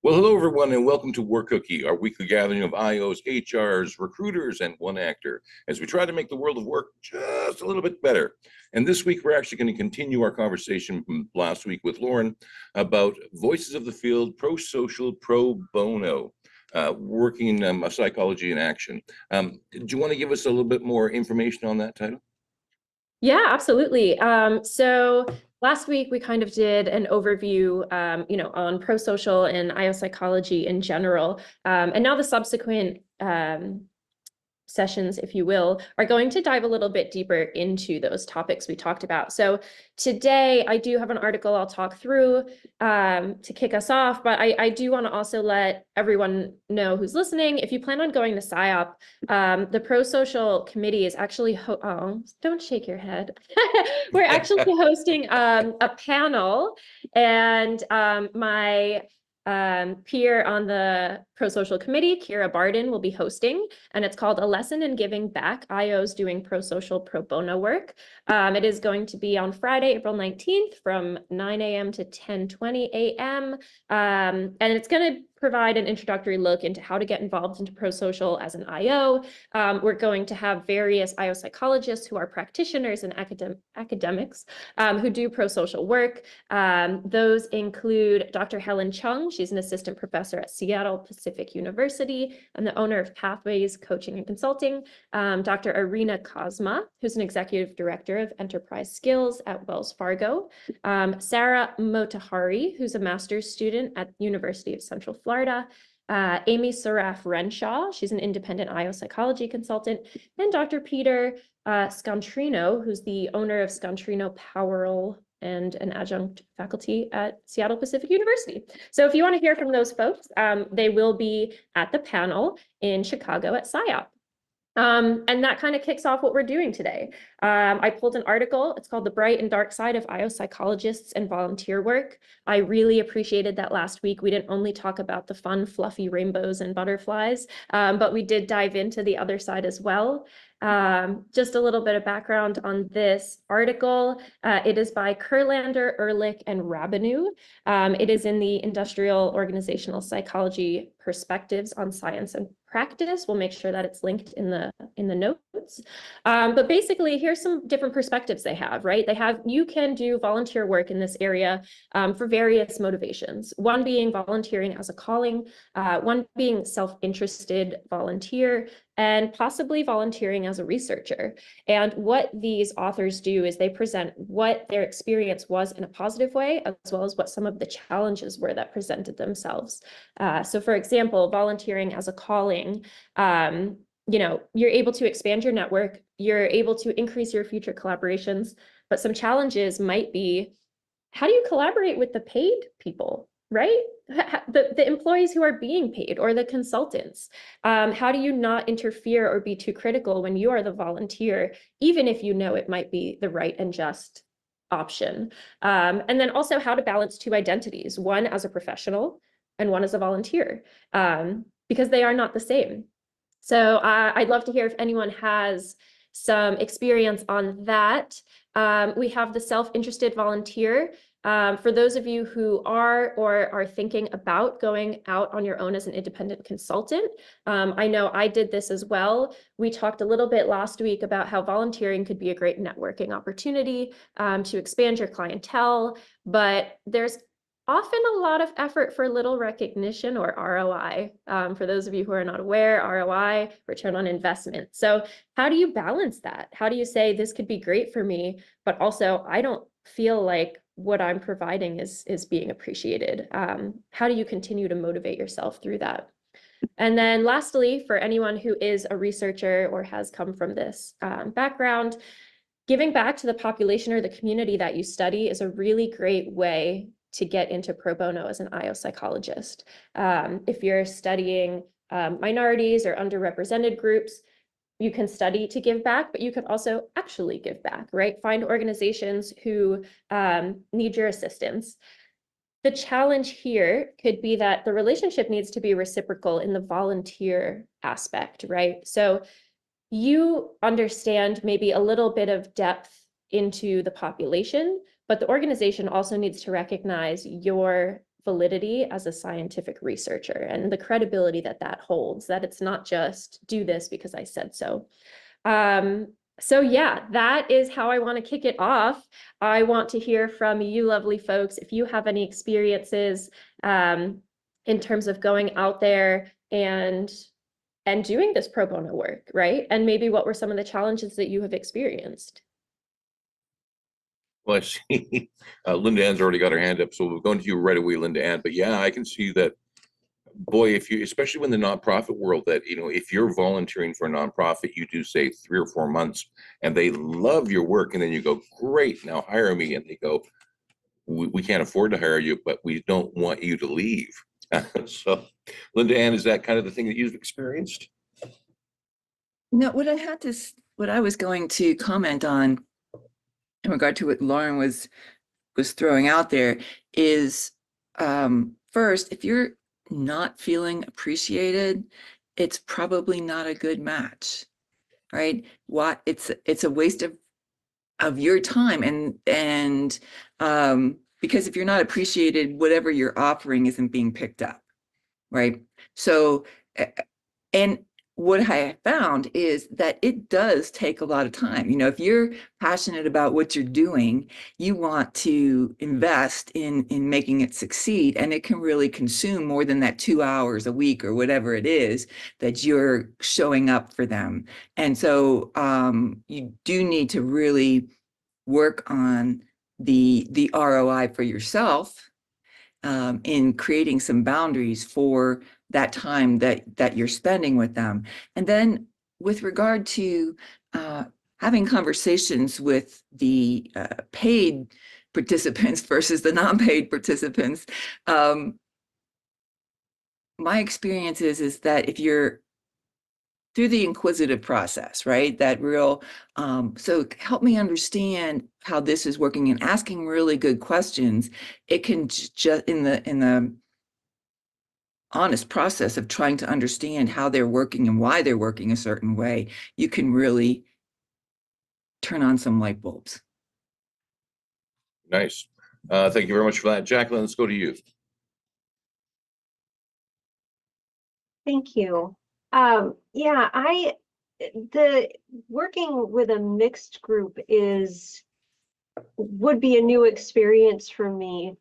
Well, hello, everyone, and welcome to Work Cookie, our weekly gathering of IOs, HRs, recruiters, and one actor, as we try to make the world of work just a little bit better. And this week, we're actually going to continue our conversation from last week with Lauren about voices of the field, prosocial, pro bono, working psychology in action. Do you want to give us a little bit more information on that title? Yeah, absolutely. So last week we kind of did an overview, on prosocial and IO psychology in general. And now the subsequent sessions, if you will, are going to dive a little bit deeper into those topics we talked about. So today I do have an article I'll talk through to kick us off, but I do want to also let everyone know who's listening, if you plan on going to PsyOp, the Prosocial committee is actually, don't shake your head. We're actually hosting a panel, and my peer on the Prosocial committee, Kira Barden, will be hosting, and it's called A Lesson in Giving Back, IOs Doing Prosocial Pro Bono Work. It is going to be on Friday, April 19th from 9 a.m. to 10:20 a.m. And it's going to provide an introductory look into how to get involved into prosocial as an IO. We're going to have various IO psychologists who are practitioners and academics who do prosocial work. Those include Dr. Helen Chung. She's an assistant professor at Seattle Pacific University and the owner of Pathways Coaching and Consulting. Dr. Irina Kozma, who's an executive director of enterprise skills at Wells Fargo. Sarah Motahari, who's a master's student at University of Central Florida. Amy Saraf Renshaw, she's an independent IO psychology consultant, and Dr. Peter Scontrino, who's the owner of Scontrino Powerl and an adjunct faculty at Seattle Pacific University. So if you want to hear from those folks, they will be at the panel in Chicago at PsyOp. And that kind of kicks off what we're doing today. I pulled an article. It's called The Bright and Dark Side of IO Psychologists and Volunteer Work. I really appreciated that last week we didn't only talk about the fun, fluffy rainbows and butterflies, but we did dive into the other side as well. Just a little bit of background on this article. It is by Kurlander, Ehrlich, and Rabinu. It is in the Industrial Organizational Psychology Perspectives on Science and Practice. We'll make sure that it's linked in the notes. But basically, here's some different perspectives they have, right? You can do volunteer work in this area for various motivations. One being volunteering as a calling, one being self-interested volunteer, and possibly volunteering as a researcher. And what these authors do is they present what their experience was in a positive way, as well as what some of the challenges were that presented themselves. So for example, volunteering as a calling, you're able to expand your network, you're able to increase your future collaborations, but some challenges might be, how do you collaborate with the paid people, right? The employees who are being paid, or the consultants. How do you not interfere or be too critical when you are the volunteer, even if you know it might be the right and just option? And then also how to balance two identities, one as a professional and one as a volunteer, because they are not the same. So I'd love to hear if anyone has some experience on that. We have the self-interested volunteer. For those of you who are or are thinking about going out on your own as an independent consultant, I know I did this as well. We talked a little bit last week about how volunteering could be a great networking opportunity to expand your clientele, but there's often a lot of effort for little recognition, or ROI. For those of you who are not aware, ROI, return on investment. So how do you balance that? How do you say this could be great for me, but also I don't feel like what I'm providing is being appreciated? How do you continue to motivate yourself through that? And then lastly, for anyone who is a researcher or has come from this background, giving back to the population or the community that you study is a really great way to get into pro bono as an IO psychologist. If you're studying minorities or underrepresented groups, you can study to give back, but you could also actually give back, right? Find organizations who need your assistance. The challenge here could be that the relationship needs to be reciprocal in the volunteer aspect, right? So you understand maybe a little bit of depth into the population, but the organization also needs to recognize your validity as a scientific researcher and the credibility that that holds, that it's not just do this because I said so. So yeah, that is how I want to kick it off. I want to hear from you lovely folks if you have any experiences in terms of going out there and doing this pro bono work, right? And maybe what were some of the challenges that you have experienced? Well, I see LindaAnn's already got her hand up, so we're going to you right away, LindaAnn. But yeah, I can see that, boy, if you, especially when the nonprofit world, that, you know, if you're volunteering for a nonprofit, you do say 3 or 4 months and they love your work. And then you go, great, now hire me. And they go, we can't afford to hire you, but we don't want you to leave. So, LindaAnn, is that kind of the thing that you've experienced? No, what I was going to comment on in regard to what Lauren was throwing out there is, first, if you're not feeling appreciated, it's probably not a good match, right? It's a waste of your time, and because if you're not appreciated, whatever you're offering isn't being picked up, right? So, and what I have found is that it does take a lot of time. You know, if you're passionate about what you're doing, you want to invest in making it succeed, and it can really consume more than that 2 hours a week or whatever it is that you're showing up for them. And so you do need to really work on the ROI for yourself, in creating some boundaries for that time that you're spending with them. And then with regard to having conversations with the paid participants versus the non-paid participants, my experience is that if you're through the inquisitive process, right? That real, so help me understand how this is working, and asking really good questions. It can just in the honest process of trying to understand how they're working and why they're working a certain way, you can really turn on some light bulbs. Nice. Thank you very much for that. Jacqueline, let's go to you. Thank you. Yeah, the working with a mixed group would be a new experience for me.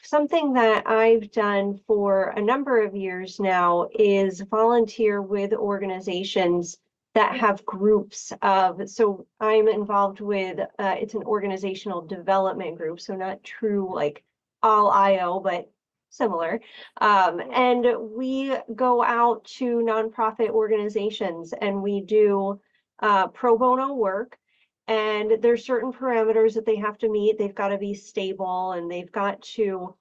Something that I've done for a number of years now is volunteer with organizations that have groups of, so I'm involved with, it's an organizational development group, so not true like all IO, but similar. And we go out to nonprofit organizations and we do pro bono work. And there's certain parameters that they have to meet. They've got to be stable, and they've got to,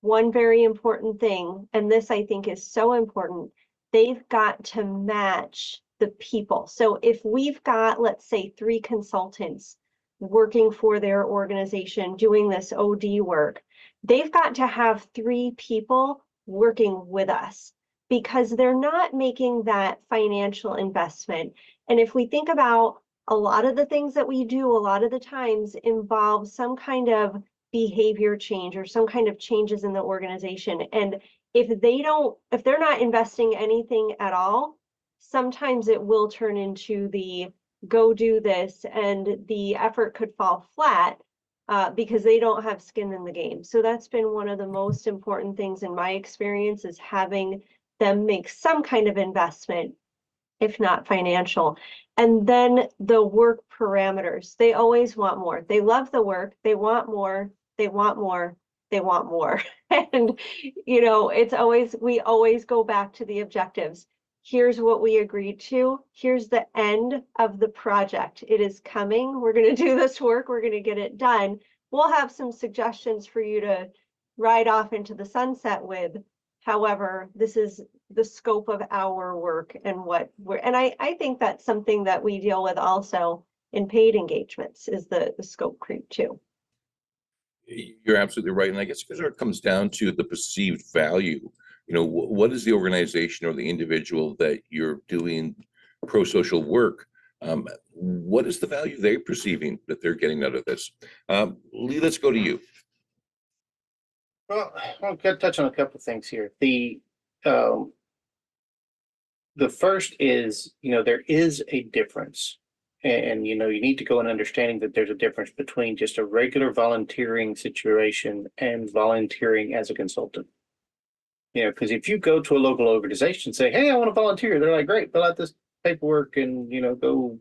one very important thing, and this I think is so important, they've got to match the people. So if we've got, let's say, 3 consultants working for their organization doing this OD work, they've got to have 3 people working with us, because they're not making that financial investment. And if we think about a lot of the things that we do, a lot of the times involve some kind of behavior change or some kind of changes in the organization. And if they're not investing anything at all, sometimes it will turn into the go do this, and the effort could fall flat because they don't have skin in the game. So that's been one of the most important things in my experience, is having them make some kind of investment, if not financial. And then the work parameters, they always want more. They love the work, they want more, they want more, they want more. And, you know, we always go back to the objectives. Here's what we agreed to. Here's the end of the project. It is coming. We're going to do this work. We're going to get it done. We'll have some suggestions for you to ride off into the sunset with. However, this is the scope of our work and I think that's something that we deal with also in paid engagements, is the scope creep too. You're absolutely right. And I guess because it comes down to the perceived value, you know, what is the organization or the individual that you're doing pro-social work? What is the value they're perceiving that they're getting out of this? Lee, let's go to you. Well, I'll touch on a couple of things here. The first is, there is a difference. And, you need to go in understanding that there's a difference between just a regular volunteering situation and volunteering as a consultant. Because if you go to a local organization and say, hey, I want to volunteer, they're like, great, fill out this paperwork and, go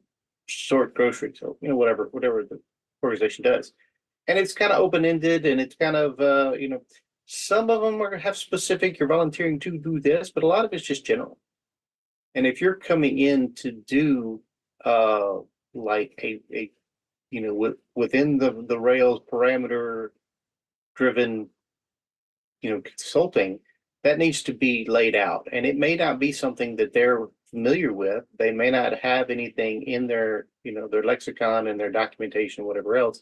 sort groceries, or, whatever the organization does. And it's kind of open-ended, and it's kind of, some of them have specific, you're volunteering to do this, but a lot of it's just general. And if you're coming in to do like within the Rails parameter driven, consulting, that needs to be laid out. And it may not be something that they're familiar with. They may not have anything in their, their lexicon and their documentation, whatever else.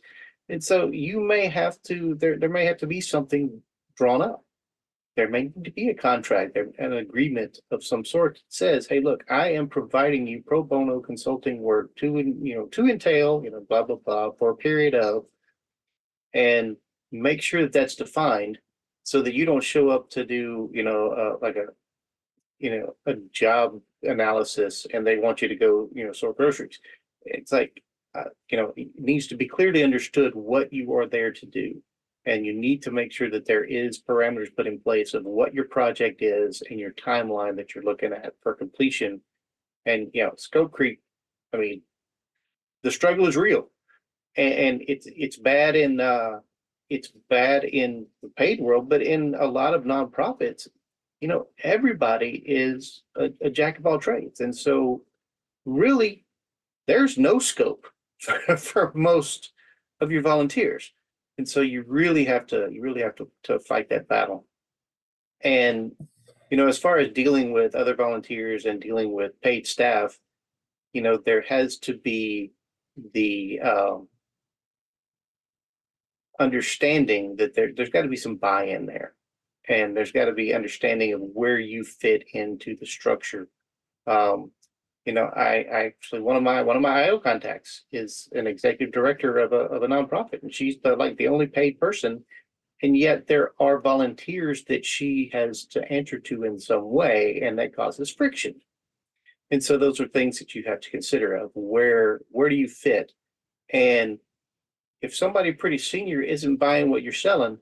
And so you may have to, there may have to be something drawn up. There may need to be a contract, an agreement of some sort that says, hey, look, I am providing you pro bono consulting work to entail, blah, blah, blah, for a period of, and make sure that that's defined so that you don't show up to do, like a job analysis and they want you to go, sort groceries. It's like, it needs to be clearly understood what you are there to do. And you need to make sure that there is parameters put in place of what your project is and your timeline that you're looking at for completion. And, scope creep, I mean, the struggle is real. And it's bad in the paid world, but in a lot of nonprofits, everybody is a jack of all trades. And so really, there's no scope for most of your volunteers. And so you really have to fight that battle. And, as far as dealing with other volunteers and dealing with paid staff, there has to be the understanding that there's got to be some buy-in there. And there's got to be understanding of where you fit into the structure. I actually one of my IO contacts is an executive director of a nonprofit, and she's the only paid person, and yet there are volunteers that she has to answer to in some way, and that causes friction. And so those are things that you have to consider of where do you fit, and if somebody pretty senior isn't buying what you're selling,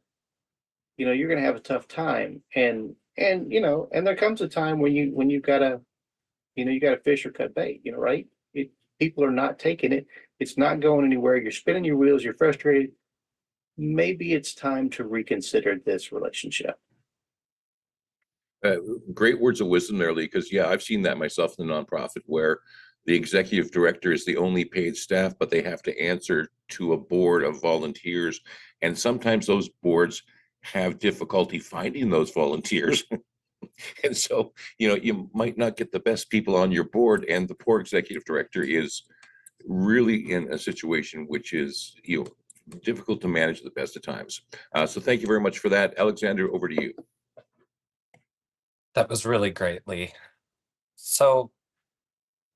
you're going to have a tough time, and there comes a time when you gotta. You got to fish or cut bait, right? People are not taking it. It's not going anywhere. You're spinning your wheels. You're frustrated. Maybe it's time to reconsider this relationship. Great words of wisdom there, Lee, because I've seen that myself in the nonprofit where the executive director is the only paid staff, but they have to answer to a board of volunteers. And sometimes those boards have difficulty finding those volunteers. And so, you might not get the best people on your board, and the poor executive director is really in a situation which is, difficult to manage at the best of times. So thank you very much for that. Alexander, over to you. That was really great, Lee. So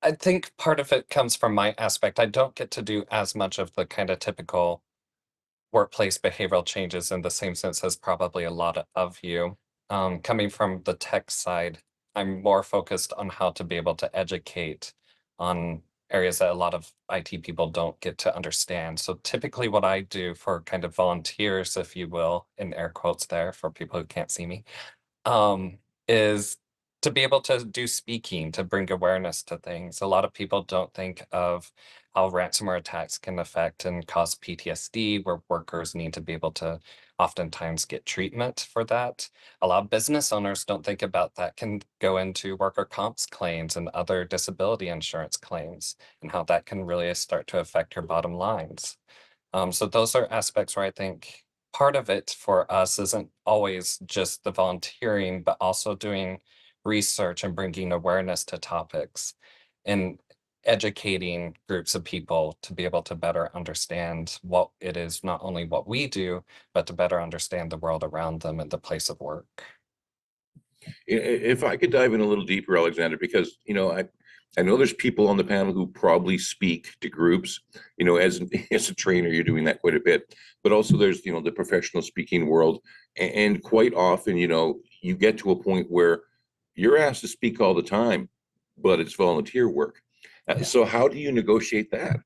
I think part of it comes from my aspect. I don't get to do as much of the kind of typical workplace behavioral changes in the same sense as probably a lot of you. Coming from the tech side, I'm more focused on how to be able to educate on areas that a lot of IT people don't get to understand. So typically what I do for kind of volunteers, if you will, in air quotes there for people who can't see me, is to be able to do speaking, to bring awareness to things. A lot of people don't think of how ransomware attacks can affect and cause PTSD, where workers need to be able to oftentimes get treatment for that. A lot of business owners don't think about that can go into worker comps claims and other disability insurance claims, and how that can really start to affect your bottom lines. So those are aspects where I think part of it for us isn't always just the volunteering, but also doing research and bringing awareness to topics and educating groups of people to be able to better understand what it is, not only what we do, but to better understand the world around them and the place of work. If I could dive in a little deeper, Alexander, because, I know there's people on the panel who probably speak to groups, as, as a trainer, you're doing that quite a bit, but also there's, the professional speaking world. And quite often, you get to a point where you're asked to speak all the time, but it's volunteer work. So how do you negotiate that?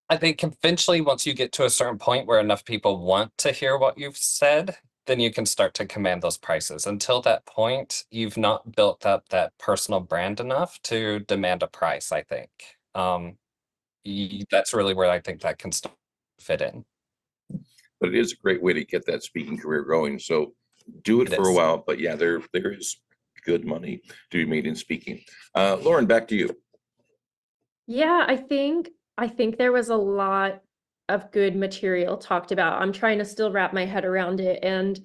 I think eventually, once you get to a certain point where enough people want to hear what you've said, then you can start to command those prices. Until that point, you've not built up that personal brand enough to demand a price, I think. That's really where I think that can fit in. But it is a great way to get that speaking career going. So do it It for a is. while, but yeah, there is good money to be made in speaking. Lauren, back to you. Yeah, I think there was a lot of good material talked about. I'm trying to still wrap my head around it and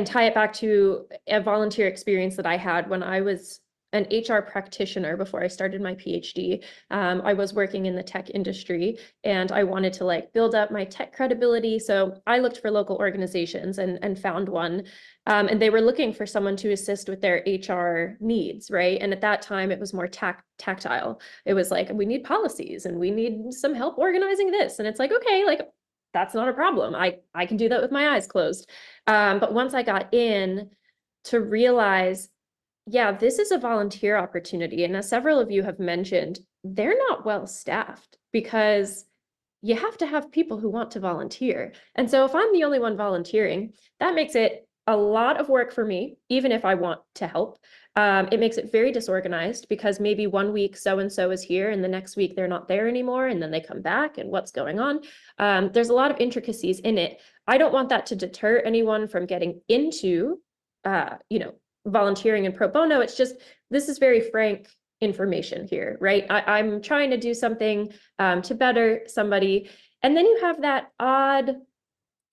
tie it back to a volunteer experience that I had when I was an HR practitioner before I started my PhD. I was working in the tech industry and I wanted to like build up my tech credibility. So I looked for local organizations and found one. And they were looking for someone to assist with their HR needs, right? And at that time, it was more tactile. It was like, we need policies and we need some help organizing this. And it's like, okay, like that's not a problem. I can do that with my eyes closed. But once I got in to realize, yeah, this is a volunteer opportunity. And as several of you have mentioned, they're not well staffed because you have to have people who want to volunteer. And so if I'm the only one volunteering, that makes it a lot of work for me, even if I want to help. It makes it very disorganized because maybe one week so-and-so is here and the next week they're not there anymore and then they come back and what's going on. There's a lot of intricacies in it. I don't want that to deter anyone from getting into, volunteering and pro bono. It's just, this is very frank information here, right? I'm trying to do something to better somebody. And then you have that odd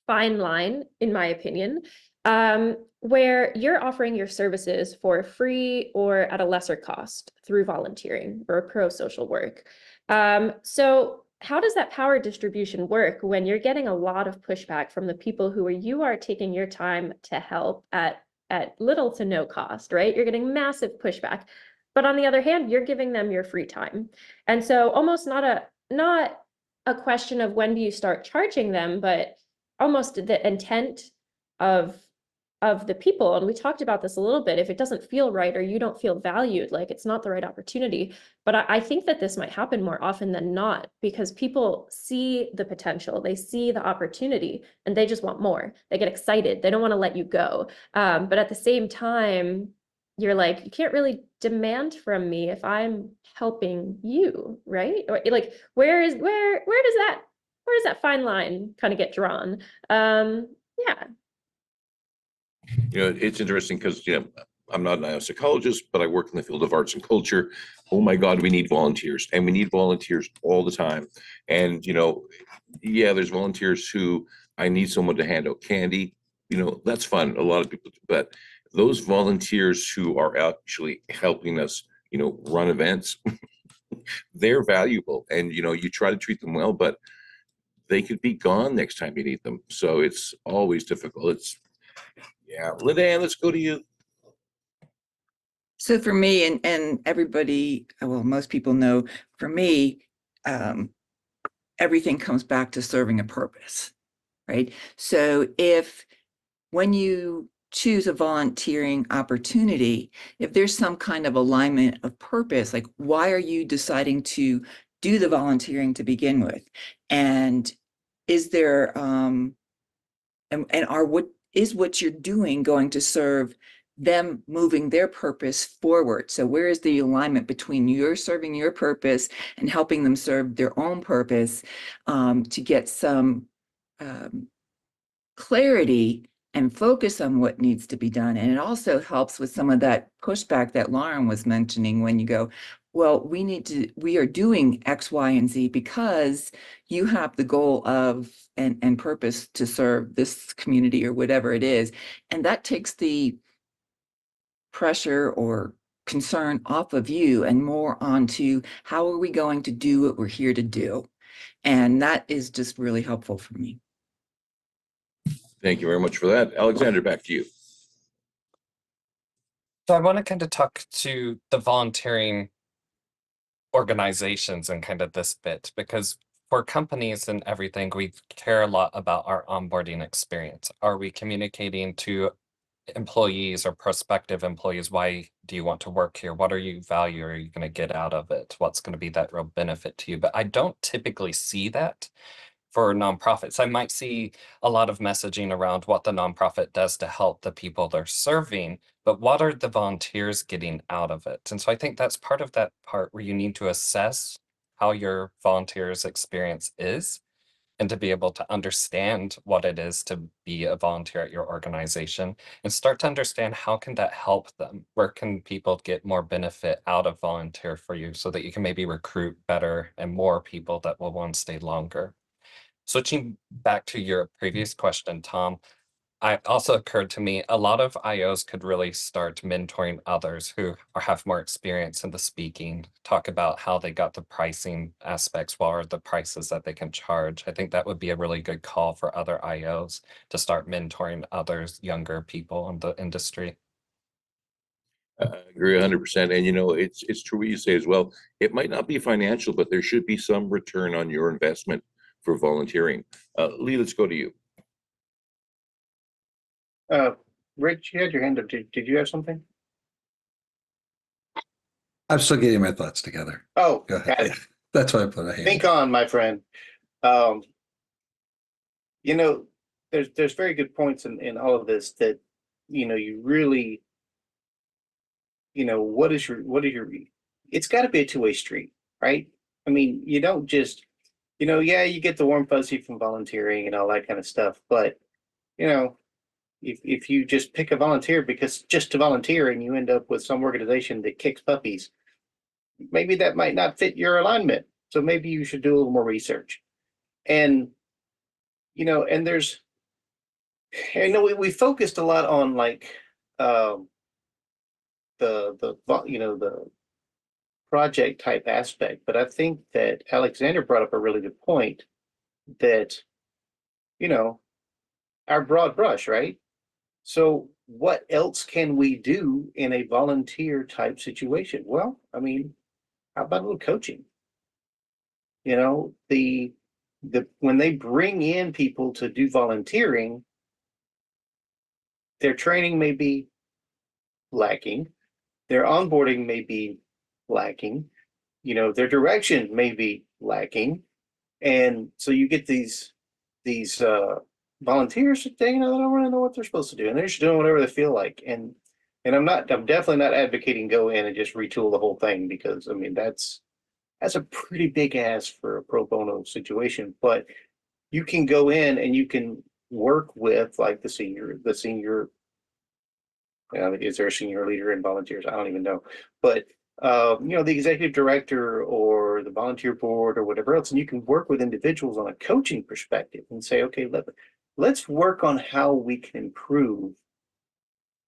fine line, in my opinion, where you're offering your services for free or at a lesser cost through volunteering or pro-social work. So how does that power distribution work when you're getting a lot of pushback from the people who you are taking your time to help at little to no cost, right? You're getting massive pushback. But on the other hand, you're giving them your free time. And so almost not a question of when do you start charging them, but almost the intent of the people. And we talked about this a little bit. If it doesn't feel right or you don't feel valued, like it's not the right opportunity. But I think that this might happen more often than not because people see the potential, they see the opportunity, and they just want more. They get excited. They don't want to let you go. But at the same time, you're like, you can't really demand from me if I'm helping you, right? Or like, where does that fine line kind of get drawn? Yeah. It's interesting because, I'm not a psychologist, but I work in the field of arts and culture. Oh my God, we need volunteers, and we need volunteers all the time. And, yeah, there's volunteers who I need someone to hand out candy. That's fun. A lot of people do, but those volunteers who are actually helping us, run events, they're valuable. And, you try to treat them well, but they could be gone next time you need them. So it's always difficult. Yeah. LindaAnn, let's go to you. So for me and everybody, well, most people know, for me, everything comes back to serving a purpose, right? So when you choose a volunteering opportunity, if there's some kind of alignment of purpose, like why are you deciding to do the volunteering to begin with? And is there, what is what you're doing going to serve them moving their purpose forward? So where is the alignment between you're serving your purpose and helping them serve their own purpose, to get some clarity and focus on what needs to be done? And it also helps with some of that pushback that Lauren was mentioning when you go, well, we are doing X, Y, and Z because you have the goal of and purpose to serve this community or whatever it is. And that takes the pressure or concern off of you and more onto how are we going to do what we're here to do. And that is just really helpful for me. Thank you very much for that. Alexander, back to you. So I want to kind of talk to the volunteering organizations and kind of this bit, because for companies and everything, we care a lot about our onboarding experience. Are we communicating to employees or prospective employees, why do you want to work here? What are you value? Are you going to get out of it? What's going to be that real benefit to you? But I don't typically see that for nonprofits. I might see a lot of messaging around what the nonprofit does to help the people they're serving, but what are the volunteers getting out of it? And so I think that's part of that part where you need to assess how your volunteers' experience is and to be able to understand what it is to be a volunteer at your organization and start to understand how can that help them? Where can people get more benefit out of volunteer for you so that you can maybe recruit better and more people that will want to stay longer? Switching back to your previous question, Tom, it also occurred to me a lot of IOs could really start mentoring others who have more experience in the speaking, talk about how they got the pricing aspects, what are the prices that they can charge. I think that would be a really good call for other IOs to start mentoring others, younger people in the industry. I agree 100%. And it's true what you say as well. It might not be financial, but there should be some return on your investment for volunteering. Lee, let's go to you. Rich, you had your hand up. Did you have something? I'm still getting my thoughts together. Oh, Go got ahead. it. That's why I put a hand. Think on, my friend. There's very good points in all of this that, you really, what is your, it's got to be a two-way street, right? I mean, you don't just, yeah, you get the warm fuzzy from volunteering and all that kind of stuff, but, if you just pick a volunteer because just to volunteer and you end up with some organization that kicks puppies, maybe that might not fit your alignment. So maybe you should do a little more research. And, and there's, we focused a lot on like the project type aspect, but I think that Alexander brought up a really good point that, our broad brush, right? So what else can we do in a volunteer type situation? Well, I mean, how about a little coaching? When they bring in people to do volunteering, their training may be lacking, their onboarding may be lacking, their direction may be lacking. And so you get these volunteers that they don't really know what they're supposed to do, and they're just doing whatever they feel like. And I'm definitely not advocating go in and just retool the whole thing, because I mean that's a pretty big ask for a pro bono situation. But you can go in and you can work with like the senior, is there a senior leader in volunteers? I don't even know. But the executive director or the volunteer board or whatever else, and you can work with individuals on a coaching perspective and say, okay, let's work on how we can improve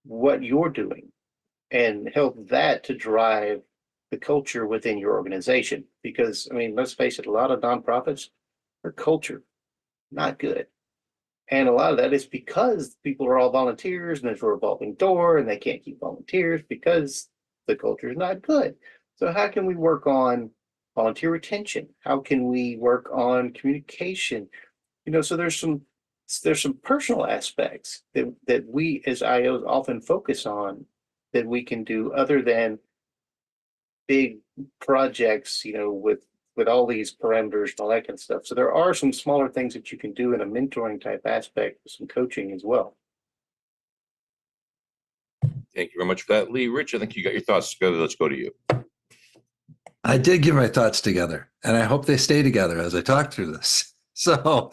what you're doing and help that to drive the culture within your organization. Because, I mean, let's face it, a lot of nonprofits, their culture, not good. And a lot of that is because people are all volunteers and there's a revolving door and they can't keep volunteers because the culture is not good. So how can we work on volunteer retention? How can we work on communication? So there's some personal aspects that we as IOs often focus on that we can do other than big projects, with all these parameters and all that kind of stuff. So there are some smaller things that you can do in a mentoring type aspect with some coaching as well. Thank you very much for that, Lee. Rich, I think you got your thoughts together. Let's go to you. I did get my thoughts together, and I hope they stay together as I talk through this. So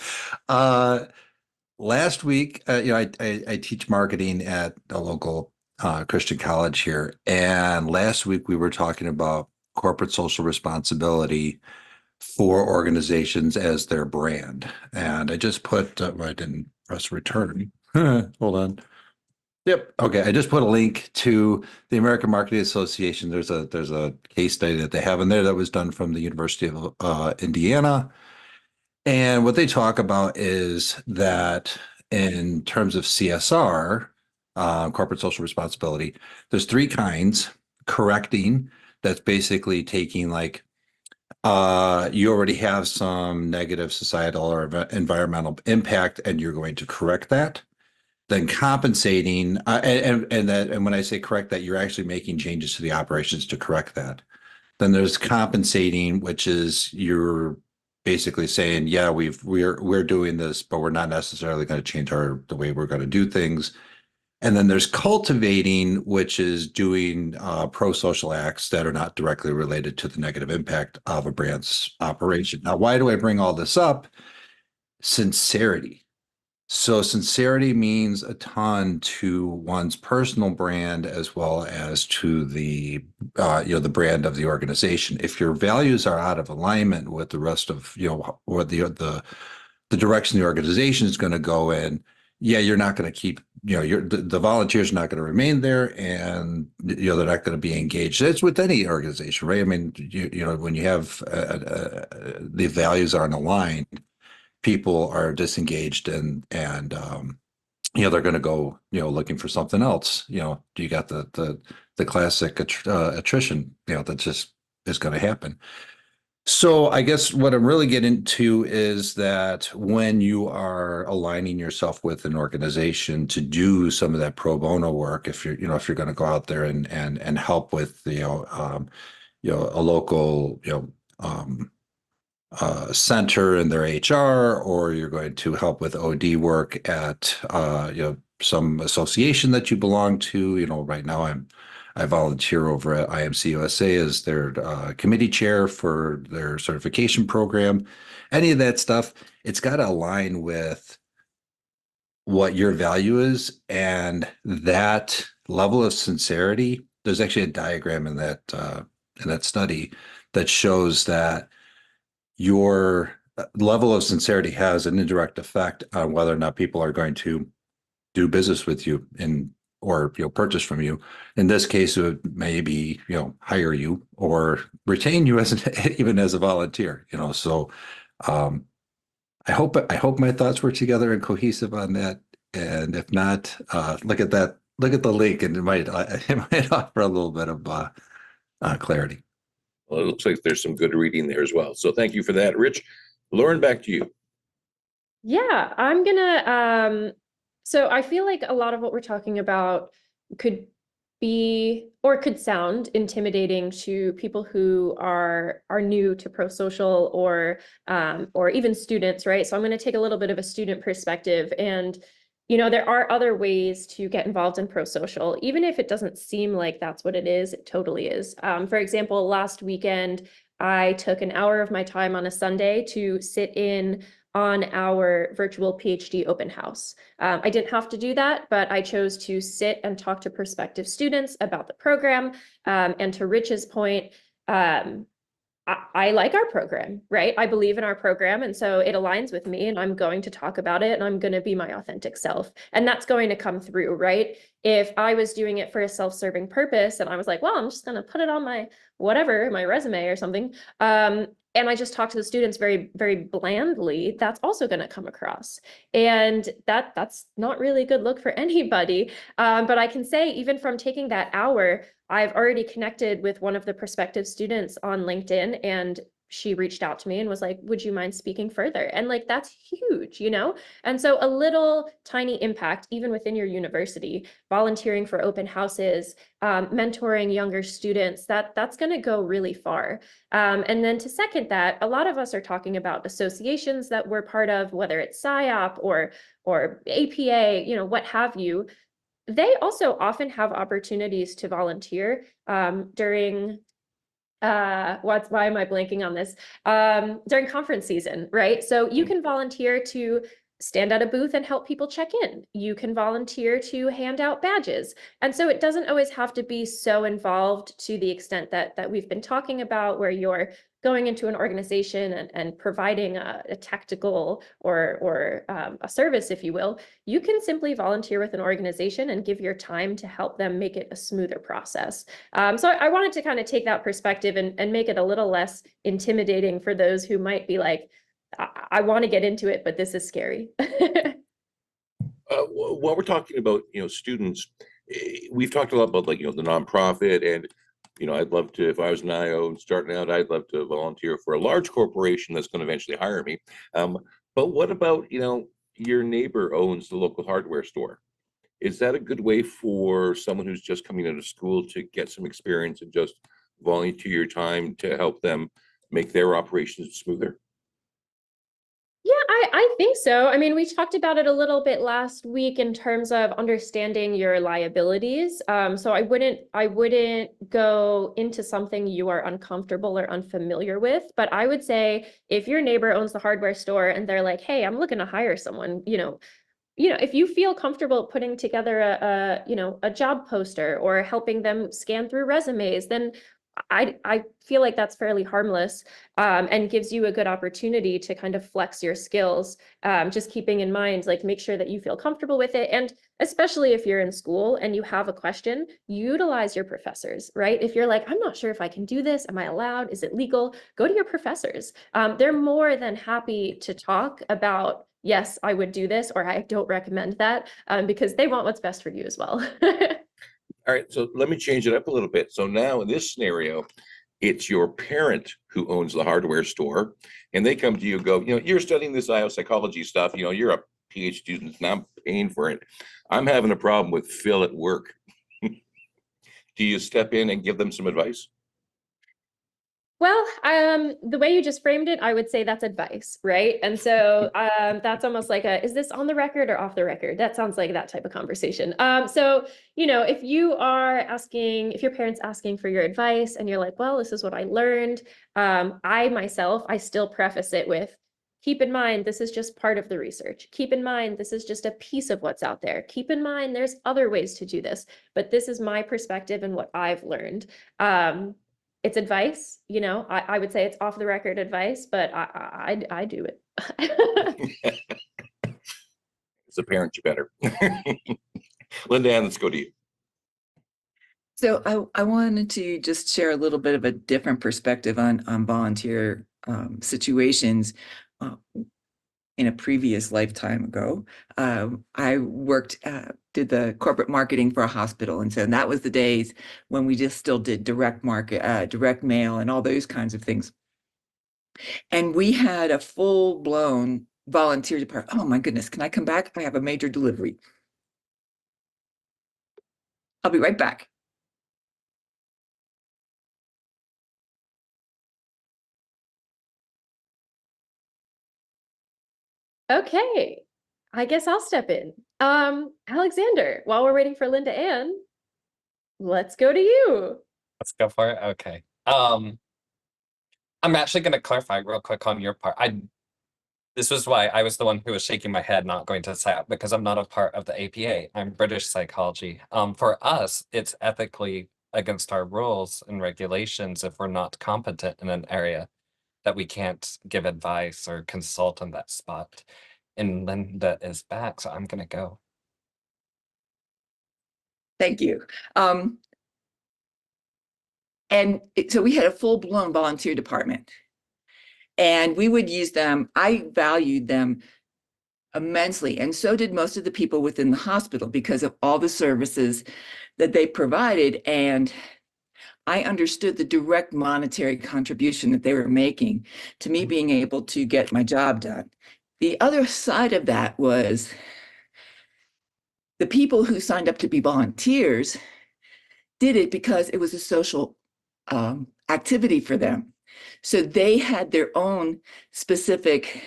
last week, I teach marketing at a local Christian college here. And last week we were talking about corporate social responsibility for organizations as their brand. And I just put, I didn't press return. Hold on. Yep. Okay. I just put a link to the American Marketing Association. There's a case study that they have in there that was done from the University of Indiana. And what they talk about is that in terms of CSR, corporate social responsibility, there's three kinds. Correcting, that's basically taking like, you already have some negative societal or environmental impact and you're going to correct that. Then compensating, and when I say correct that, you're actually making changes to the operations to correct that. Then there's compensating, which is you're basically saying, yeah, we're doing this, but we're not necessarily going to change the way we're going to do things. And then there's cultivating, which is doing pro-social acts that are not directly related to the negative impact of a brand's operation. Now, why do I bring all this up? Sincerity. So sincerity means a ton to one's personal brand as well as to the the brand of the organization. If your values are out of alignment with the rest of or the direction the organization is going to go in, yeah, you're not going to keep the volunteers are not going to remain there, and they're not going to be engaged. It's with any organization, right? I mean, when you have the values aren't aligned, people are disengaged and they're going to go looking for something else. You got the classic attrition that just is going to happen. So I guess what I'm really getting to is that when you are aligning yourself with an organization to do some of that pro bono work, if you're going to go out there and help with a local center in their HR, or you're going to help with OD work at some association that you belong to. Right now I volunteer over at IMC USA as their committee chair for their certification program. Any of that stuff, it's got to align with what your value is, and that level of sincerity. There's actually a diagram in that study that shows that your level of sincerity has an indirect effect on whether or not people are going to do business with you or purchase from you. In this case, it would maybe hire you or retain you even as a volunteer. So I hope my thoughts were together and cohesive on that. And if not, look at that. Look at the link, and it might offer a little bit of clarity. Well, it looks like there's some good reading there as well. So thank you for that, Rich. Lauren, back to you. Yeah, I'm gonna, so I feel like a lot of what we're talking about could be or could sound intimidating to people who are new to Prosocial or even students, right? So I'm going to take a little bit of a student perspective, and there are other ways to get involved in Prosocial, even if it doesn't seem like that's what it is. It totally is. For example, last weekend, I took an hour of my time on a Sunday to sit in on our virtual PhD open house. I didn't have to do that, but I chose to sit and talk to prospective students about the program. And to Rich's point, I like our program, right? I believe in our program, and so it aligns with me, and I'm going to talk about it, and I'm going to be my authentic self. And that's going to come through, right? If I was doing it for a self-serving purpose and I was like, well, I'm just going to put it on my resume or something, and I just talk to the students very, very blandly, that's also going to come across. And that's not really a good look for anybody. But I can say, even from taking that hour, I've already connected with one of the prospective students on LinkedIn, and she reached out to me and was like, would you mind speaking further? And like, that's huge, And so a little tiny impact, even within your university, volunteering for open houses, mentoring younger students, that's going to go really far. And then to second that, a lot of us are talking about associations that we're part of, whether it's PSYOP or APA, what have you. They also often have opportunities to volunteer during why am I blanking on this? During conference season, right? So you can volunteer to stand at a booth and help people check in. You can volunteer to hand out badges. And so it doesn't always have to be so involved to the extent that we've been talking about, where you're going into an organization and providing a tactical or a service, if you will. You can simply volunteer with an organization and give your time to help them make it a smoother process. So I wanted to kind of take that perspective and make it a little less intimidating for those who might be like, I want to get into it, but this is scary. While we're talking about, students, we've talked a lot about like, the nonprofit and, I'd love to, if I was an IO and starting out, I'd love to volunteer for a large corporation that's going to eventually hire me. But what about, your neighbor owns the local hardware store? Is that a good way for someone who's just coming out of school to get some experience and just volunteer your time to help them make their operations smoother? Yeah, I think so. I mean, we talked about it a little bit last week in terms of understanding your liabilities. So I wouldn't go into something you are uncomfortable or unfamiliar with. But I would say if your neighbor owns the hardware store and they're like, hey, I'm looking to hire someone, if you feel comfortable putting together a job poster or helping them scan through resumes, then I feel like that's fairly harmless, and gives you a good opportunity to kind of flex your skills. Just keeping in mind, like, make sure that you feel comfortable with it. And especially if you're in school and you have a question, utilize your professors, right? If you're like, I'm not sure if I can do this, am I allowed? Is it legal? Go to your professors. They're more than happy to talk about, yes, I would do this, or I don't recommend that, because they want what's best for you as well. All right, so let me change it up a little bit. So now in this scenario, it's your parent who owns the hardware store, and they come to you and go, you're studying this IO psychology stuff, you're a PhD student, and I'm paying for it. I'm having a problem with Phil at work. Do you step in and give them some advice? Well, the way you just framed it, I would say that's advice, right? And so that's almost like is this on the record or off the record? That sounds like that type of conversation. So, if if your parent's asking for your advice and you're like, well, this is what I learned. I still preface it with, keep in mind, this is just part of the research. Keep in mind, this is just a piece of what's out there. Keep in mind, there's other ways to do this, but this is my perspective and what I've learned. It's advice, I would say it's off the record advice, but I do it. As a parent, you better. LindaAnn, let's go to you. So I wanted to just share a little bit of a different perspective on volunteer situations. In a previous lifetime ago, I worked, did the corporate marketing for a hospital. And so that was the days when we just still did direct mail and all those kinds of things. And we had a full-blown volunteer department. Oh my goodness, can I come back? I have a major delivery. I'll be right back. Okay, I guess I'll step in. Alexander, while we're waiting for LindaAnn, let's go to you. Let's go for it. Okay. I'm actually going to clarify real quick on your part. This was why I was the one who was shaking my head, not going to SAP, because I'm not a part of the APA. I'm British psychology. For us, it's ethically against our rules and regulations if we're not competent in an area that we can't give advice or consult on that spot. And Linda is back, so I'm going to go. Thank you. So we had a full-blown volunteer department. And we would use them. I valued them immensely. And so did most of the people within the hospital because of all the services that they provided. And I understood the direct monetary contribution that they were making to me being able to get my job done. The other side of that was the people who signed up to be volunteers did it because it was a social activity for them. So they had their own specific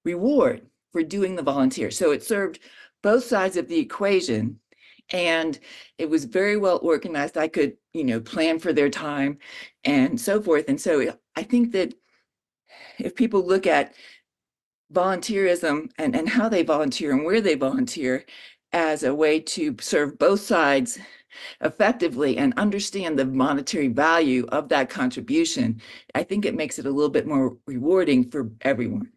reward for doing the volunteer. So it served both sides of the equation, and it was very well organized. I could, plan for their time and so forth. And so I think that if people look at volunteerism and how they volunteer and where they volunteer as a way to serve both sides effectively and understand the monetary value of that contribution, I think it makes it a little bit more rewarding for everyone.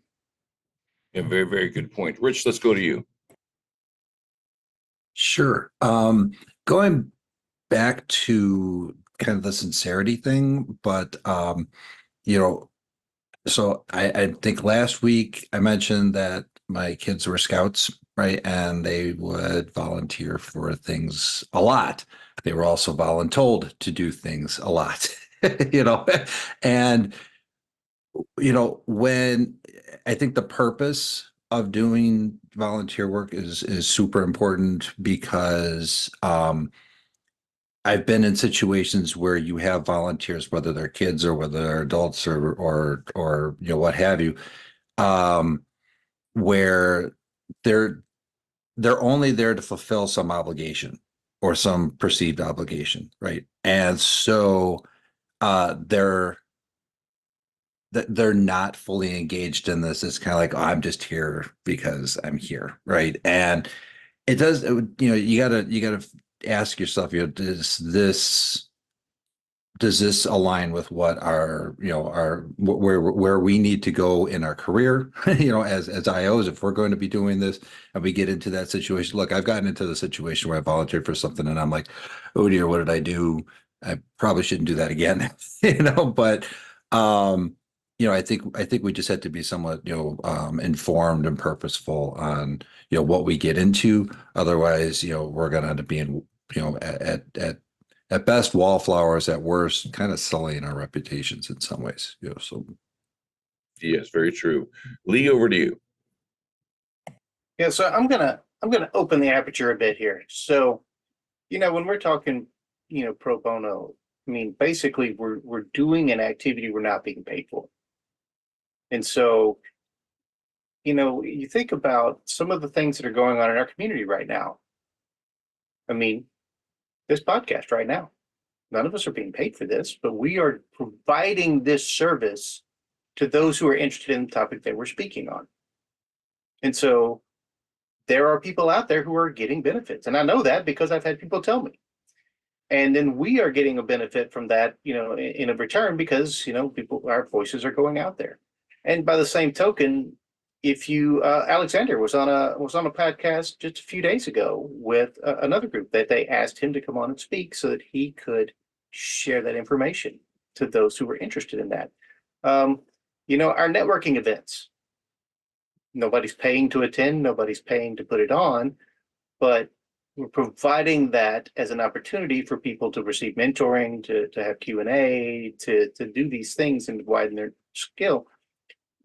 Yeah, very, very good point. Rich, let's go to you. Sure. Going back to kind of the sincerity thing, but so I think last week I mentioned that my kids were scouts, right? And they would volunteer for things a lot. They were also voluntold to do things a lot, you know, and when I think the purpose of doing volunteer work is super important because I've been in situations where you have volunteers, whether they're kids or whether they're adults or what have you, where they're only there to fulfill some obligation or some perceived obligation, right? And so they're not fully engaged in this. It's kind of like, oh, I'm just here because I'm here, right? And it does, you gotta ask yourself, does this align with what where we need to go in our career, as IOs, if we're going to be doing this and we get into that situation. Look, I've gotten into the situation where I volunteered for something and I'm like, oh dear, what did I do? I probably shouldn't do that again, but I think we just have to be somewhat, informed and purposeful on, what we get into. Otherwise, we're going to end up being, at best wallflowers, at worst kind of sullying our reputations in some ways. So Yes, very true. Lee, over to you. Yeah, so I'm gonna open the aperture a bit here. So, when we're talking, pro bono, I mean, basically we're doing an activity we're not being paid for. And so, you think about some of the things that are going on in our community right now. I mean, this podcast right now, none of us are being paid for this, but we are providing this service to those who are interested in the topic that we're speaking on. And so there are people out there who are getting benefits. And I know that because I've had people tell me. And then we are getting a benefit from that, in a return because, our voices are going out there. And by the same token, if you, Alexander was on a podcast just a few days ago with another group that they asked him to come on and speak so that he could share that information to those who were interested in that. Our networking events, nobody's paying to attend, nobody's paying to put it on, but we're providing that as an opportunity for people to receive mentoring, to have Q&A, to do these things and widen their skill.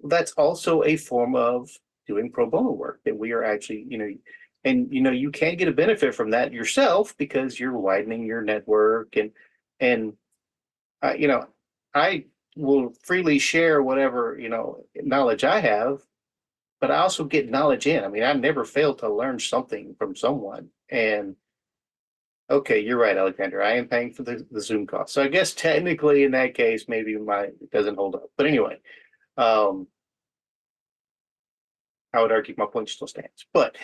That's also a form of doing pro bono work that we are actually, you can get a benefit from that yourself because you're widening your network and I will freely share whatever, knowledge I have, but I also get knowledge in. I mean, I never fail to learn something from someone. And okay, you're right, Alexander. I am paying for the Zoom cost. So I guess technically in that case, maybe it doesn't hold up. But anyway, I would argue my point still stands. But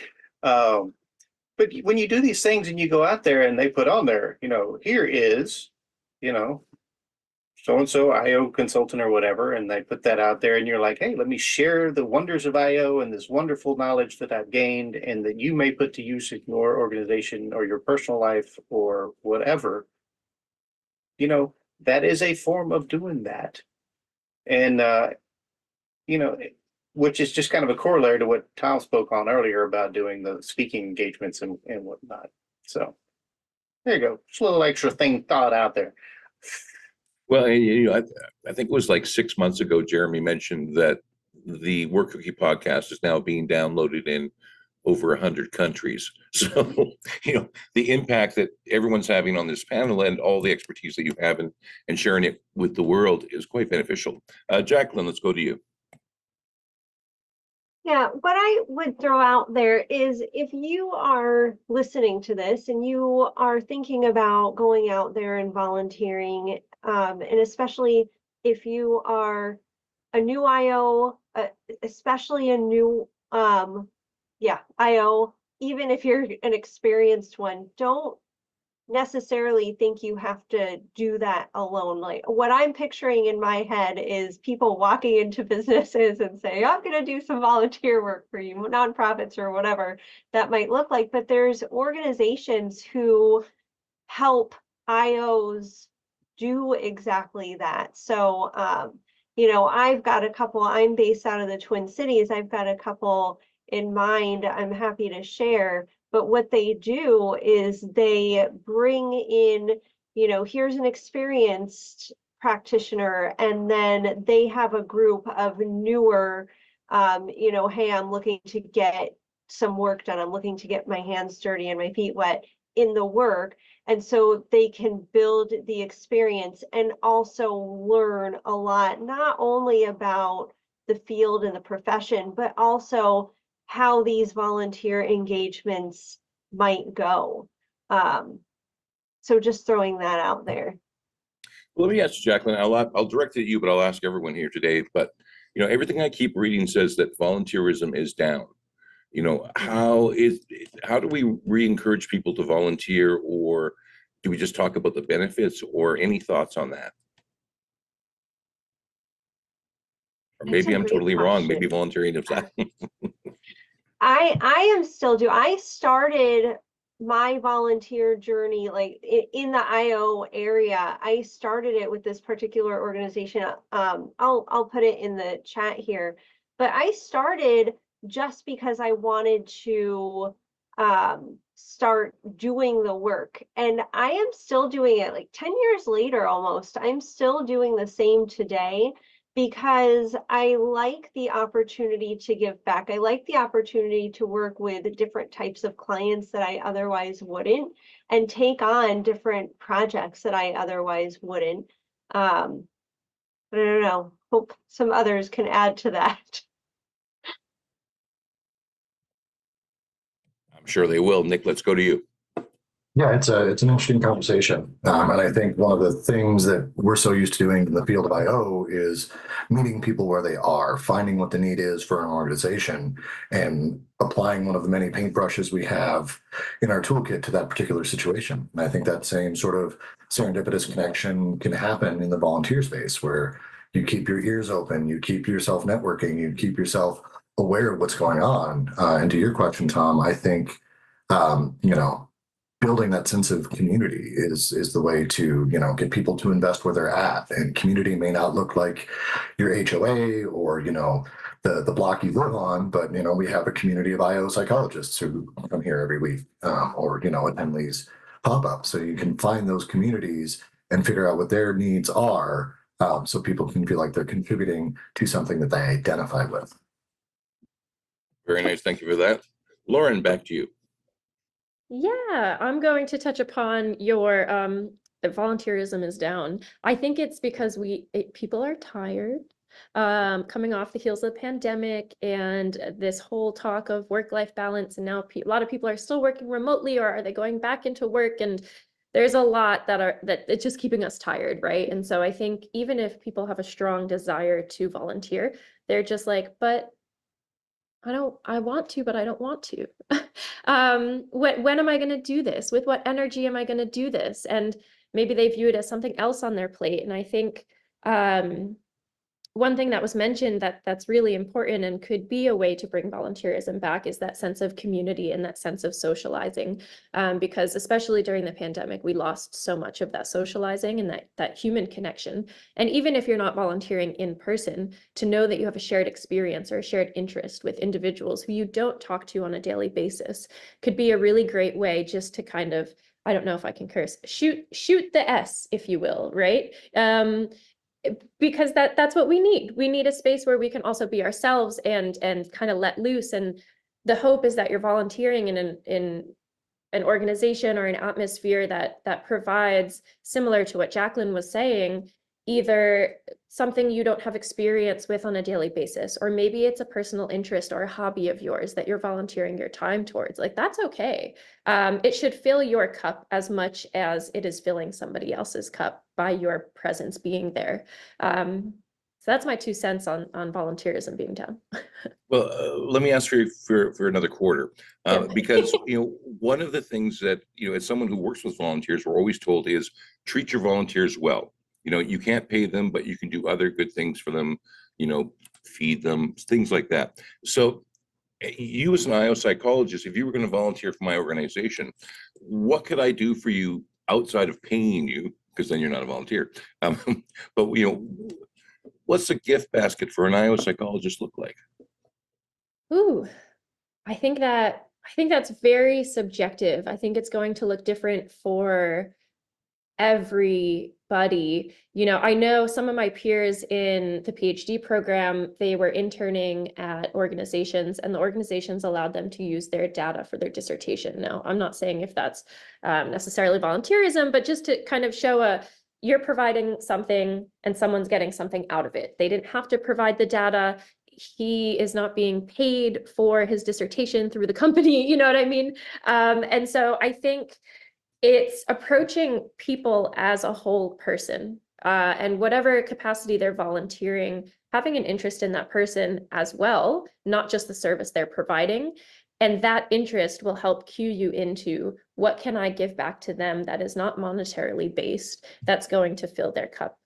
when you do these things and you go out there and they put on there, here is, so-and-so IO consultant or whatever, and they put that out there and you're like, hey, let me share the wonders of IO and this wonderful knowledge that I've gained and that you may put to use in your organization or your personal life or whatever. That is a form of doing that. And, which is just kind of a corollary to what Tom spoke on earlier about doing the speaking engagements and whatnot. So there you go. Just a little extra thing thought out there. Well, I think it was like 6 months ago, Jeremy mentioned that the Work Cookie podcast is now being downloaded in over 100 countries. So, the impact that everyone's having on this panel and all the expertise that you have and sharing it with the world is quite beneficial. Jacqueline, let's go to you. Yeah, what I would throw out there is if you are listening to this and you are thinking about going out there and volunteering, and especially if you are a new IO, especially a new IO, even if you're an experienced one, don't necessarily think you have to do that alone. Like what I'm picturing in my head is people walking into businesses and saying, I'm going to do some volunteer work for you, nonprofits or whatever that might look like. But there's organizations who help IOs do exactly that. So, I've got a couple, I'm based out of the Twin Cities. I've got a couple in mind, I'm happy to share. But what they do is they bring in, here's an experienced practitioner, and then they have a group of newer, hey, I'm looking to get some work done. I'm looking to get my hands dirty and my feet wet in the work. And so they can build the experience and also learn a lot, not only about the field and the profession, but also how these volunteer engagements might go. So just throwing that out there. Well, let me ask you, Jacqueline, I'll direct it at you, but I'll ask everyone here today. But, everything I keep reading says that volunteerism is down. How do we re-encourage people to volunteer, or do we just talk about the benefits, or any thoughts on that? Or That's maybe a I'm great totally wrong. Maybe question. volunteering is I am still I started my volunteer journey like in the IO area. I started it with this particular organization. I'll put it in the chat here, but I started just because I wanted to start doing the work, and I am still doing it like 10 years later almost. I'm still doing the same today, because I like the opportunity to give back. I like the opportunity to work with different types of clients that I otherwise wouldn't, and take on different projects that I otherwise wouldn't. But I don't know, hope some others can add to that. I'm sure they will. Nick, let's go to you. Yeah, it's an interesting conversation. And I think one of the things that we're so used to doing in the field of IO is meeting people where they are, finding what the need is for an organization, and applying one of the many paintbrushes we have in our toolkit to that particular situation. And I think that same sort of serendipitous connection can happen in the volunteer space, where you keep your ears open, you keep yourself networking, you keep yourself aware of what's going on. And to your question, Tom, I think, building that sense of community is the way to get people to invest where they're at. And community may not look like your HOA or the block you live on, but we have a community of IO psychologists who come here every week, or attend these pop-ups. So you can find those communities and figure out what their needs are, so people can feel like they're contributing to something that they identify with. Very nice. Thank you for that. Lauren, back to you. Yeah, I'm going to touch upon your that volunteerism is down. I think it's because people are tired, coming off the heels of the pandemic and this whole talk of work-life balance. And now a lot of people are still working remotely, or are they going back into work? And there's a lot that it's just keeping us tired, right? And so I think even if people have a strong desire to volunteer, they're just like, but I want to, but I don't want to. When am I going to do this? With what energy am I going to do this? And maybe they view it as something else on their plate. And I think one thing that was mentioned that's really important and could be a way to bring volunteerism back is that sense of community and that sense of socializing, because especially during the pandemic, we lost so much of that socializing and that human connection. And even if you're not volunteering in person, to know that you have a shared experience or a shared interest with individuals who you don't talk to on a daily basis could be a really great way just to kind of, I don't know if I can curse, shoot the S, if you will, right? Because that's what we need. We need a space where we can also be ourselves and kind of let loose. And the hope is that you're volunteering in an organization or an atmosphere that provides, similar to what Jacqueline was saying, either something you don't have experience with on a daily basis, or maybe it's a personal interest or a hobby of yours that you're volunteering your time towards. Like, that's okay. It should fill your cup as much as it is filling somebody else's cup by your presence being there. So that's my 2 cents on volunteerism being down. Well, let me ask for another quarter, because one of the things that as someone who works with volunteers, we're always told is treat your volunteers well. You can't pay them, but you can do other good things for them. Feed them, things like that. So, you as an IO psychologist, if you were going to volunteer for my organization, what could I do for you outside of paying you? Because then you're not a volunteer. But what's the gift basket for an IO psychologist look like? Ooh, I think that's very subjective. I think it's going to look different for everybody. You know, I know some of my peers in the PhD program, they were interning at organizations, and the organizations allowed them to use their data for their dissertation. Now, I'm not saying if that's necessarily volunteerism, but just to kind of show you're providing something and someone's getting something out of it. They didn't have to provide the data. He is not being paid for his dissertation through the company, you know what I mean? And so I think it's approaching people as a whole person, and whatever capacity they're volunteering, having an interest in that person as well, not just the service they're providing. And that interest will help cue you into what can I give back to them that is not monetarily based, that's going to fill their cup.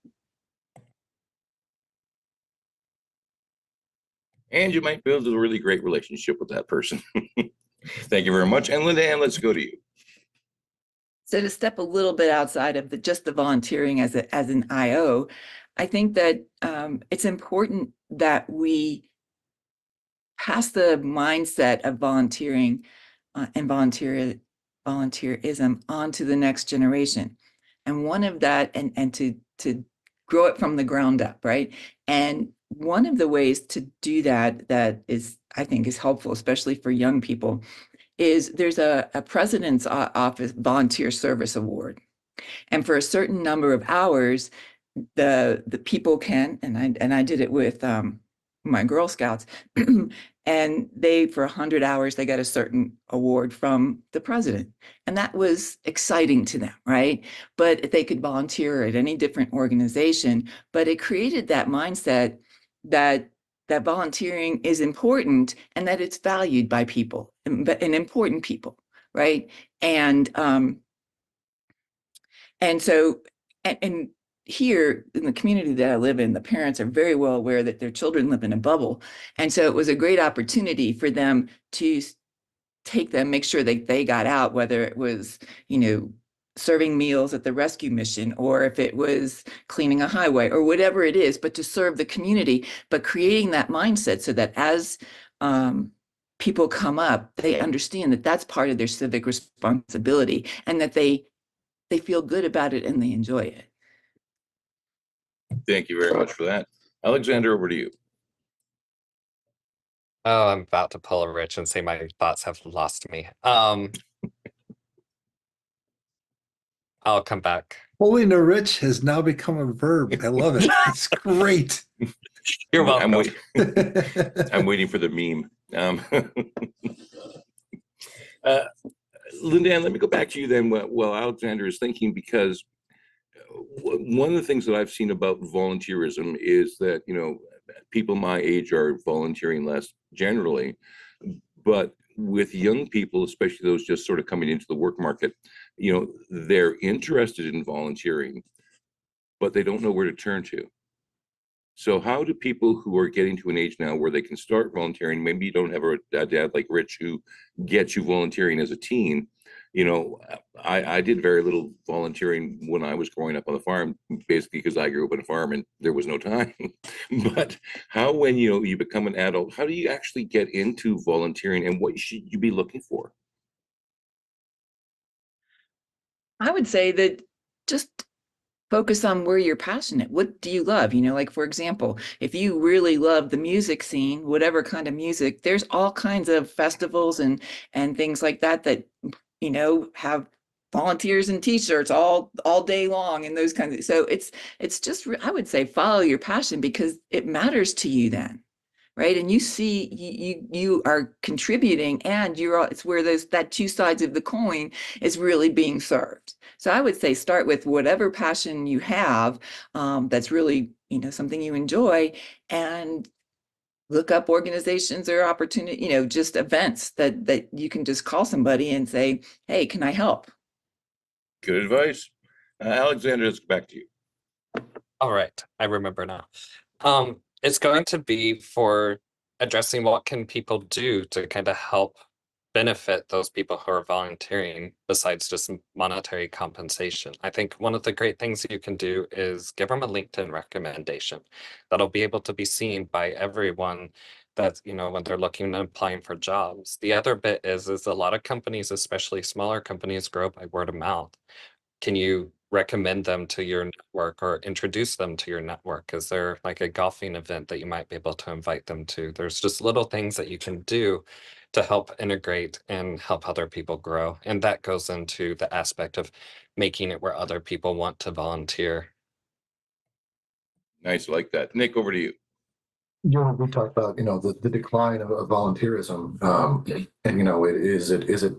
And you might build a really great relationship with that person. Thank you very much. And LindaAnn, let's go to you. So to step a little bit outside of just the volunteering as an IO, I think that it's important that we pass the mindset of volunteering and volunteerism onto the next generation. And one of that, and to grow it from the ground up, right? And one of the ways to do that is, I think, is helpful, especially for young people, is there's a President's Office Volunteer Service Award. And for a certain number of hours, the people can, and I did it with my Girl Scouts, and they, for 100 hours, they got a certain award from the president. And that was exciting to them, right? But they could volunteer at any different organization, but it created that mindset that volunteering is important and that it's valued by people, and important people, right? And so, and here in the community that I live in, the parents are very well aware that their children live in a bubble. And so it was a great opportunity for them to take them, make sure that they got out, whether it was, serving meals at the rescue mission, or if it was cleaning a highway or whatever it is, but to serve the community, but creating that mindset so that as people come up, they understand that that's part of their civic responsibility and that they feel good about it and they enjoy it. Thank you very much for that. Alexander, over to you. Oh, I'm about to pull a Rich and say my thoughts have lost me. I'll come back. Pulling a rich has now become a verb. I love it. It's great. You're welcome. I'm waiting for the meme. LindaAnn, let me go back to you then while Alexander is thinking, because one of the things that I've seen about volunteerism is that, people my age are volunteering less generally, but with young people, especially those just sort of coming into the work market, they're interested in volunteering, but they don't know where to turn to. So how do people who are getting to an age now where they can start volunteering, maybe you don't have a dad like Rich who gets you volunteering as a teen. I did very little volunteering when I was growing up on the farm, basically because I grew up on a farm and there was no time. But how, when you become an adult, how do you actually get into volunteering, and what should you be looking for? I would say that just focus on where you're passionate. What do you love? Like, for example, if you really love the music scene, whatever kind of music, there's all kinds of festivals and things like that have volunteers and t-shirts all day long and those kinds of. So it's just, I would say, follow your passion, because it matters to you then. Right. And you see, you are contributing, and it's where that two sides of the coin is really being served. So I would say start with whatever passion you have, that's really, something you enjoy, and look up organizations or opportunity, just events that you can just call somebody and say, hey, can I help? Good advice. Alexander, let's go back to you. All right, I remember now. It's going to be for addressing what can people do to kind of help benefit those people who are volunteering besides just monetary compensation. I think one of the great things you can do is give them a LinkedIn recommendation that'll be able to be seen by everyone That's, when they're looking and applying for jobs. The other bit is a lot of companies, especially smaller companies, grow by word of mouth. Can you recommend them to your network or introduce them to your network? Is there like a golfing event that you might be able to invite them to? There's just little things that you can do to help integrate and help other people grow. And that goes into the aspect of making it where other people want to volunteer. Nice, I like that. Nick, over to you. We talked about, the decline of volunteerism. And, is it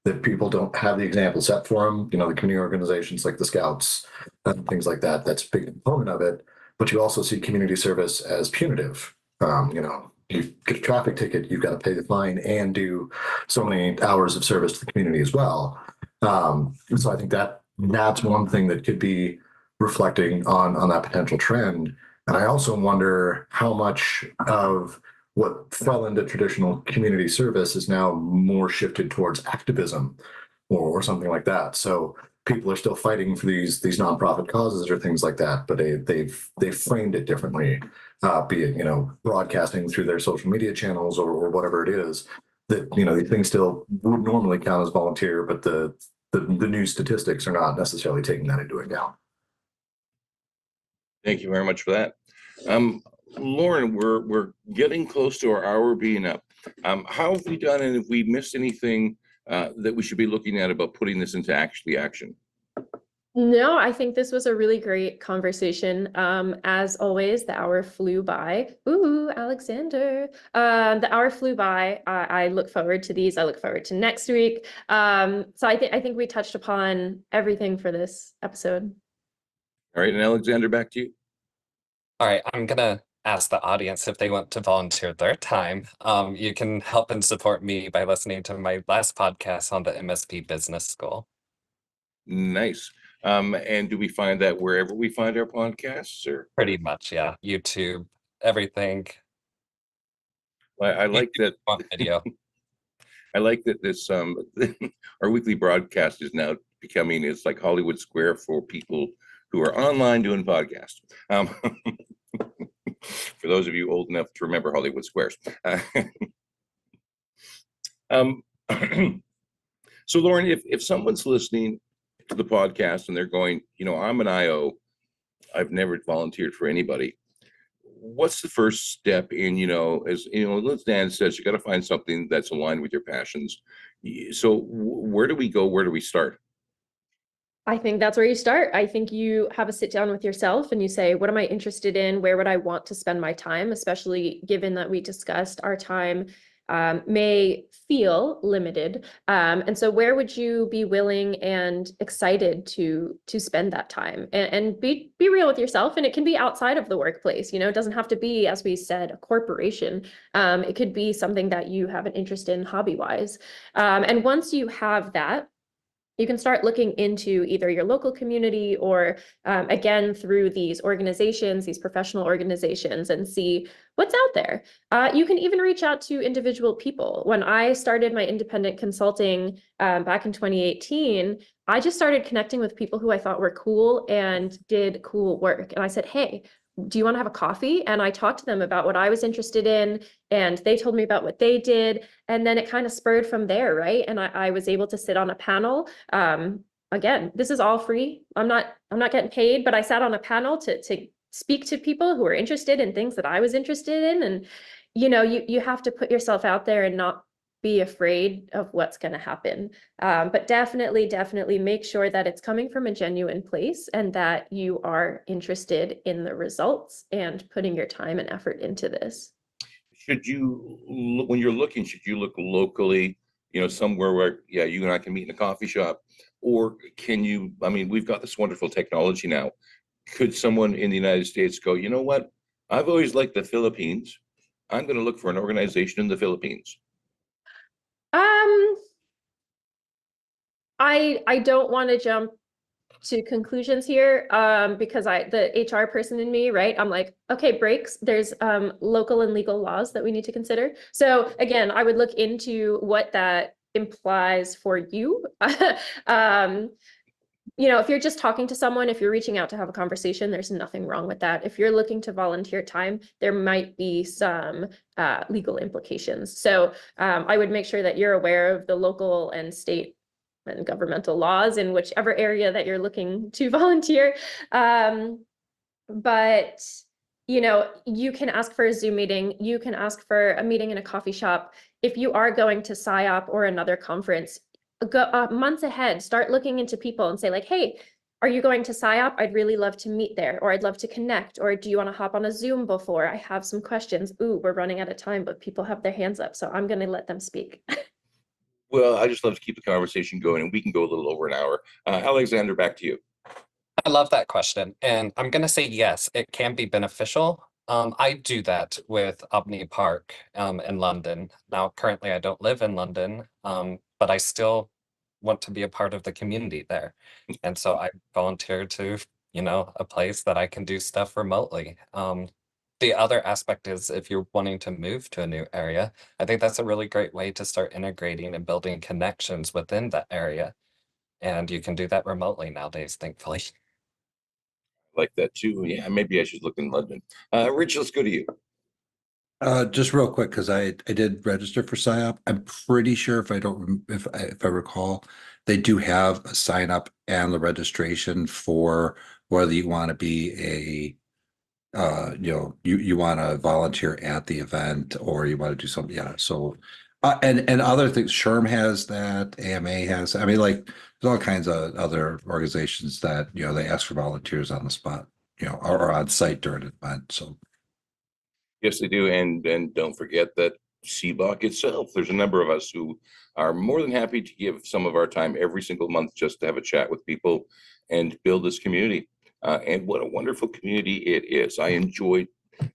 that people don't have the example set for them? The community organizations like the Scouts and things like that, that's a big component of it. But you also see community service as punitive. You get a traffic ticket, you've got to pay the fine and do so many hours of service to the community as well. So I think that's one thing that could be reflecting on that potential trend. And I also wonder how much of what fell into traditional community service is now more shifted towards activism or something like that. So people are still fighting for these nonprofit causes or things like that, but they've framed it differently, be it, broadcasting through their social media channels or whatever it is, that, these things still would normally count as volunteer, but the new statistics are not necessarily taking that into account. Thank you very much for that. Lauren, we're getting close to our hour being up. How have we done, and if we missed anything that we should be looking at about putting this into action? No, I think this was a really great conversation. As always, the hour flew by. Ooh, Alexander. The hour flew by. I look forward to these. I look forward to next week. So I think we touched upon everything for this episode. All right, and Alexander, back to you. All right, I'm gonna ask the audience if they want to volunteer their time. You can help and support me by listening to my last podcast on the MSP Business School. Nice. And do we find that wherever we find our podcasts, or? Pretty much, yeah. YouTube, everything. I like that. On video. I like that this our weekly broadcast is now becoming, it's like Hollywood Square for people who are online doing podcasts. For those of you old enough to remember Hollywood Squares. So Lauren, if someone's listening to the podcast and they're going, I'm an IO, I've never volunteered for anybody. What's the first step in, as LindaAnn says, you got to find something that's aligned with your passions. So where do we go? Where do we start? I think that's where you start. I think you have a sit down with yourself and you say, what am I interested in? Where would I want to spend my time? Especially given that we discussed our time may feel limited. And so where would you be willing and excited to spend that time? And be real with yourself. And it can be outside of the workplace. It doesn't have to be, as we said, a corporation. It could be something that you have an interest in hobby-wise. And once you have that, you can start looking into either your local community or again, through these organizations, these professional organizations, and see what's out there. You can even reach out to individual people. When I started my independent consulting back in 2018, I just started connecting with people who I thought were cool and did cool work. And I said, hey, do you want to have a coffee? And I talked to them about what I was interested in, and they told me about what they did. And then it kind of spurred from there, right? And I was able to sit on a panel. Again, this is all free. I'm not getting paid, but I sat on a panel to speak to people who are interested in things that I was interested in. And, you have to put yourself out there and not be afraid of what's going to happen. But definitely make sure that it's coming from a genuine place and that you are interested in the results and putting your time and effort into this. Should you, when you're looking, should you look locally, somewhere where, you and I can meet in a coffee shop? Or can you, we've got this wonderful technology now. Could someone in the United States go, you know what? I've always liked the Philippines. I'm going to look for an organization in the Philippines. I don't want to jump to conclusions here because the HR person in me, right? I'm like, okay, breaks. There's local and legal laws that we need to consider. So again, I would look into what that implies for you. you know, if you're just talking to someone, if you're reaching out to have a conversation, there's nothing wrong with that. If you're looking to volunteer time, there might be some legal implications. So I would make sure that you're aware of the local and state and governmental laws in whichever area that you're looking to volunteer. But you know, you can ask for a Zoom meeting, you can ask for a meeting in a coffee shop. If you are going to PSYOP or another conference, go months ahead, start looking into people and say like, hey, are you going to PSYOP? I'd really love to meet there, or I'd love to connect, or do you want to hop on a Zoom before? I have some questions. Ooh, we're running out of time, but people have their hands up, so I'm going to let them speak. Well, I just love to keep the conversation going, and we can go a little over an hour. Alexander, back to you. I love that question, and I'm gonna say yes, it can be beneficial. I do that with Abney Park in London. Now, currently, I don't live in London, but I still want to be a part of the community there, and so I volunteer to, you know, a place that I can do stuff remotely. The other aspect is if you're wanting to move to a new area, I think that's a really great way to start integrating and building connections within that area, and you can do that remotely nowadays, thankfully. Like that too. Yeah, maybe I should look in London. Rich, let's go to you. Just real quick, because I did register for PSYOP. I'm pretty sure if I don't if I recall, they do have a sign up and the registration for whether you want to be a you know, you want to volunteer at the event or you want to do something. Yeah. So and other things, SHRM has that, AMA has, I mean, like there's all kinds of other organizations that, you know, they ask for volunteers on the spot, you know, or on site during an event. So Yes, they do. And don't forget that CBOC itself, there's a number of us who are more than happy to give some of our time every single month just to have a chat with people and build this community. And what a wonderful community it is. I enjoy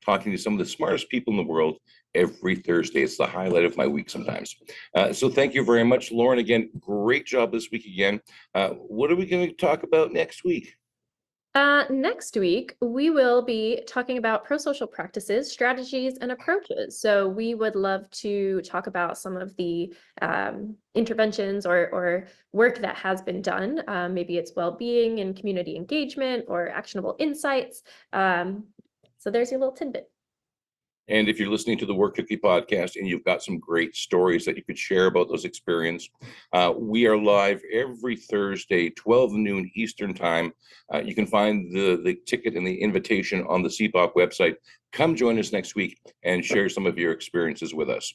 talking to some of the smartest people in the world every Thursday. It's the highlight of my week sometimes. So thank you very much, Lauren. Again, great job this week again. What are we going to talk about next week? Next week, we will be talking about prosocial practices, strategies, and approaches. So we would love to talk about some of the interventions or work that has been done. Maybe it's well-being and community engagement or actionable insights. So there's your little tidbit. And if you're listening to the Work Cookie podcast and you've got some great stories that you could share about those experiences, we are live every Thursday, 12 noon Eastern time. You can find the ticket and the invitation on the CBOC website. Come join us next week and share some of your experiences with us.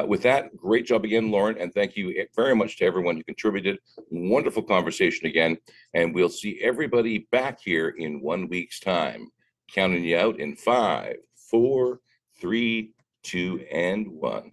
With that, great job again, Lauren, and thank you very much to everyone who contributed. Wonderful conversation again, and we'll see everybody back here in 1 week's time. Counting you out in 5, 4, 3, 2, and 1.